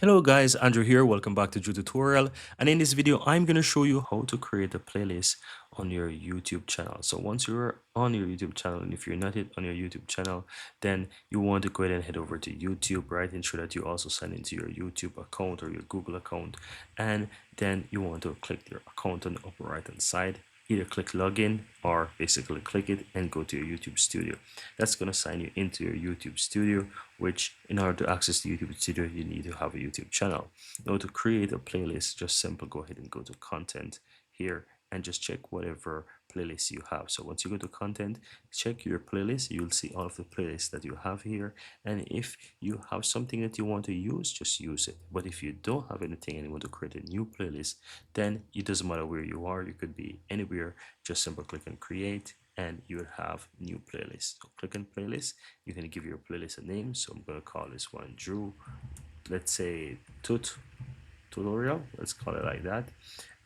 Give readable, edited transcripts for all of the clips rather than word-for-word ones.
Hello guys, Andrew here. Welcome back to Drew Tutorial. And in this video, I'm going to show you how to create a playlist on your YouTube channel. So once you're on your YouTube channel, and if you're not yet on your YouTube channel, then you want to go ahead and head over to YouTube, right? Ensure that you also sign into your YouTube account or your Google account. And then you want to click your account on the upper right hand side. Either click login or basically click it and go to your YouTube studio. That's going to sign you into your YouTube studio, which in order to access the YouTube studio, you need to have a YouTube channel. Now to create a playlist, just simple go ahead and go to content here and just check whatever playlist you have. So once you go to content, check your playlist. You'll see all of the playlists that you have here. And if you have something that you want to use, just use it. But if you don't have anything and you want to create a new playlist, then it doesn't matter where you are. You could be anywhere. Just simple click on create and you will have new playlist. So click on playlist. You can give your playlist a name. So I'm going to call this one Drew. Let's say tutorial. Let's call it like that.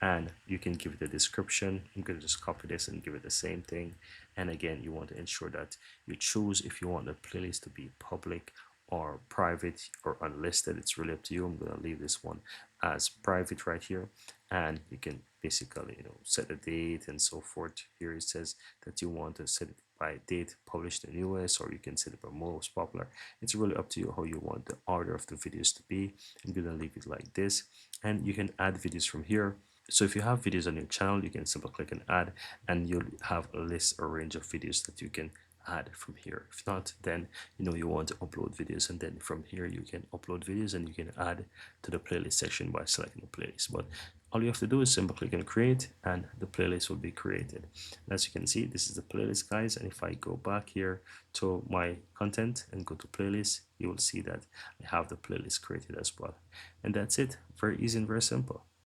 And you can give it a description. I'm going to just copy this and give it the same thing. And again, you want to ensure that you choose if you want the playlist to be public or private or unlisted. It's really up to you. I'm going to leave this one as private right here, and you can basically set a date and so forth. Here it says that you want to set it by date published the newest, or you can set it by most popular. It's really up to you how you want the order of the videos to be. I'm going to leave it like this, and you can add videos from here. So if you have videos on your channel, you can simply click and add, and you'll have a list or range of videos that you can add from here. If not, then you want to upload videos, and then from here you can upload videos and you can add to the playlist section by selecting the playlist. But all you have to do is simply click on create and the playlist will be created. And as you can see, this is the playlist, guys. And if I go back here to my content and go to playlist, you will see that I have the playlist created as well. And that's it. Very easy and very simple.